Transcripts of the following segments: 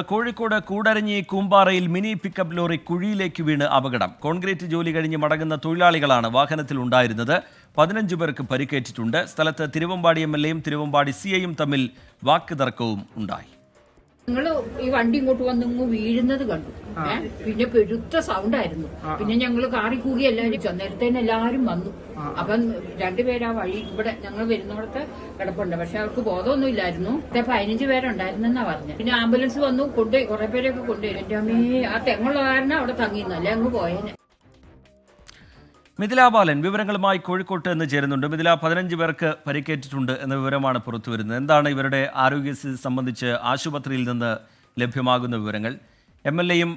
കോഴിക്കോട് കൂടരഞ്ഞി കൂമ്പാറയിൽ mini pickup lorry കുഴിയിലേക്ക് വീണ് അപകടം. കോൺക്രീറ്റ് ജോലി കഴിഞ്ഞ് മടങ്ങുന്ന തൊഴിലാളികളാണ് വാഹനത്തിൽ ഉണ്ടായിരുന്നത്. 15 പേർക്ക് പരിക്കേറ്റിട്ടുണ്ട്. സ്ഥലത്ത് തിരുവമ്പാടി MLAയും തിരുവമ്പാടി CIയും തമ്മിൽ വാക്കുതർക്കവും ഉണ്ടായി. ഞങ്ങള് ഈ വണ്ടി ഇങ്ങോട്ട് വന്നിങ്ങ് വീഴുന്നത് കണ്ടു. പിന്നെ പെരുത്ത സൗണ്ട് ആയിരുന്നു. പിന്നെ ഞങ്ങള് കാറി കൂടി എല്ലാവരും നേരത്തേന് എല്ലാവരും വന്നു. അപ്പം രണ്ടുപേരാ വഴി ഇവിടെ ഞങ്ങൾ വരുന്നിടത്ത് കിടപ്പുണ്ട്. പക്ഷെ അവർക്ക് ബോധമൊന്നും ഇല്ലായിരുന്നു. 15 പേരുണ്ടായിരുന്നെന്നാ പറഞ്ഞു. പിന്നെ ആംബുലൻസ് വന്നു, കൊണ്ടുപോയി കുറെ പേരൊക്കെ കൊണ്ടുപോയി. എന്റെ അമ്മേ, ആ തെങ്ങുള്ള കാരണം അവിടെ തങ്ങിയിരുന്നു, അല്ലെ അങ്ങ് പോയേനെ. മിഥില ബാലൻ വിവരങ്ങളുമായി കോഴിക്കോട്ട് നിന്ന് ചേരുന്നുണ്ട്. മിഥില, 15 പേർക്ക് പരിക്കേറ്റിട്ടുണ്ട് എന്ന വിവരമാണ് പുറത്തുവരുന്നത്. എന്താണ് ഇവരുടെ ആരോഗ്യസ്ഥിതി സംബന്ധിച്ച് ആശുപത്രിയിൽ നിന്ന് ലഭ്യമാകുന്ന വിവരങ്ങൾ? MLAയും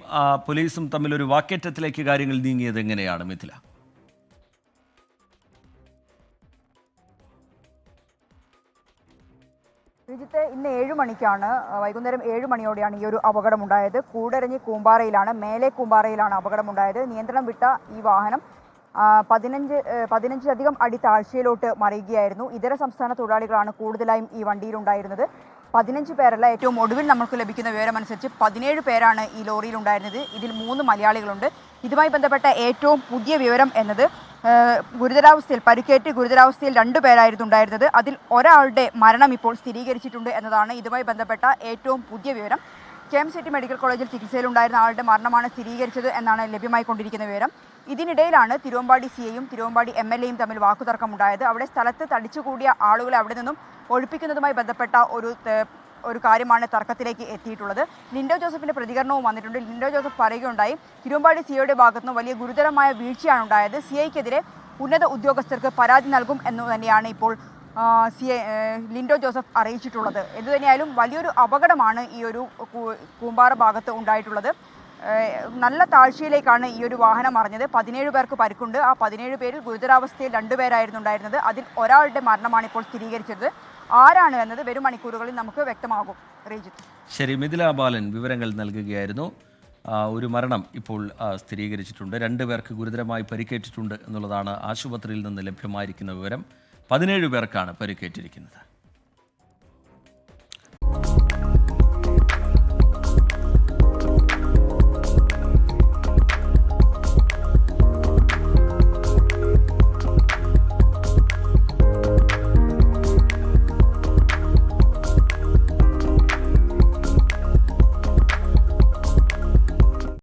പോലീസും തമ്മിലൊരു വാക്കേറ്റത്തിലേക്ക് കാര്യങ്ങൾ നീങ്ങിയത് എങ്ങനെയാണ് മിഥില? ശ്രീജിത്ത്, ഇന്ന് 7 മണിക്കാണ്, വൈകുന്നേരം 7 മണിയോടെയാണ് ഈ ഒരു അപകടമുണ്ടായത്. കൂടരഞ്ഞി കൂമ്പാറയിലാണ്, മേലെ കൂമ്പാറയിലാണ് അപകടമുണ്ടായത്. നിയന്ത്രണം വിട്ട ഈ വാഹനം 15 അടി താഴ്ചയിലോട്ട് മറിയുകയായിരുന്നു. ഇതര സംസ്ഥാന തൊഴിലാളികളാണ് കൂടുതലായും ഈ വണ്ടിയിലുണ്ടായിരുന്നത്. 15 പേരല്ല, ഏറ്റവും ഒടുവിൽ നമുക്ക് ലഭിക്കുന്ന വിവരമനുസരിച്ച് 17 പേരാണ് ഈ ലോറിയിൽ ഉണ്ടായിരുന്നത്. ഇതിൽ 3 മലയാളികളുണ്ട്. ഇതുമായി ബന്ധപ്പെട്ട ഏറ്റവും പുതിയ വിവരം എന്നത് ഗുരുതരാവസ്ഥയിൽ പരിക്കേറ്റ് ഗുരുതരാവസ്ഥയിൽ 2 പേരായിരുന്നു ഉണ്ടായിരുന്നത്. അതിൽ ഒരാളുടെ മരണം ഇപ്പോൾ സ്ഥിരീകരിച്ചിട്ടുണ്ട് എന്നതാണ് ഇതുമായി ബന്ധപ്പെട്ട ഏറ്റവും പുതിയ വിവരം. KMCT മെഡിക്കൽ കോളേജിൽ ചികിത്സയിലുണ്ടായിരുന്ന ആളുടെ മരണമാണ് സ്ഥിരീകരിച്ചത് എന്നാണ് ലഭ്യമായിക്കൊണ്ടിരിക്കുന്ന വിവരം. ഇതിനിടയിലാണ് തിരുവമ്പാടി CIയും തിരുവമ്പാടി MLAയും തമ്മിൽ വാക്കുതർക്കമുണ്ടായത്. അവിടെ സ്ഥലത്ത് തടിച്ചുകൂടിയ ആളുകളെ അവിടെ നിന്നും ഒഴിപ്പിക്കുന്നതുമായി ബന്ധപ്പെട്ട ഒരു കാര്യമാണ് തർക്കത്തിലേക്ക് എത്തിയിട്ടുള്ളത്. ലിൻഡോ ജോസഫിന്റെ പ്രതികരണവും വന്നിട്ടുണ്ട്. ലിൻഡോ ജോസഫ് പറയുകയുണ്ടായി, തിരുവമ്പാടി CIയുടെ ഭാഗത്തുനിന്ന് വലിയ ഗുരുതരമായ വീഴ്ചയാണ് ഉണ്ടായത്. CIക്കെതിരെ ഉന്നത ഉദ്യോഗസ്ഥർക്ക് പരാതി നൽകും എന്ന് തന്നെയാണ് ഇപ്പോൾ ലിൻഡോ ജോസഫ് അറിയിച്ചിട്ടുള്ളത്. എന്തുതന്നെയായാലും വലിയൊരു അപകടമാണ് ഈ ഒരു കൂമ്പാറ ഭാഗത്ത് ഉണ്ടായിട്ടുള്ളത്. നല്ല താഴ്ചയിലേക്കാണ് ഈ ഒരു വാഹനം മറിഞ്ഞത്. 17 പേർക്ക് പരിക്കുണ്ട്. ആ 17 പേരിൽ ഗുരുതരാവസ്ഥയിൽ 2 പേരായിരുന്നു ഉണ്ടായിരുന്നത്. അതിൽ ഒരാളുടെ മരണമാണ് ഇപ്പോൾ സ്ഥിരീകരിച്ചത്. ആരാണ് എന്നത് വരും മണിക്കൂറുകളിൽ നമുക്ക് വ്യക്തമാകും. റീജിത്ത്. ശരി, മിഥില ബാലൻ വിവരങ്ങൾ നൽകുകയായിരുന്നു. ഒരു മരണം ഇപ്പോൾ സ്ഥിരീകരിച്ചിട്ടുണ്ട്. 2 പേർക്ക് ഗുരുതരമായി പരിക്കേറ്റിട്ടുണ്ട് എന്നുള്ളതാണ് ആശുപത്രിയിൽ നിന്ന് ലഭ്യമായിരിക്കുന്ന വിവരം. 17 പേർക്കാണ് പരിക്കേറ്റിരിക്കുന്നത്.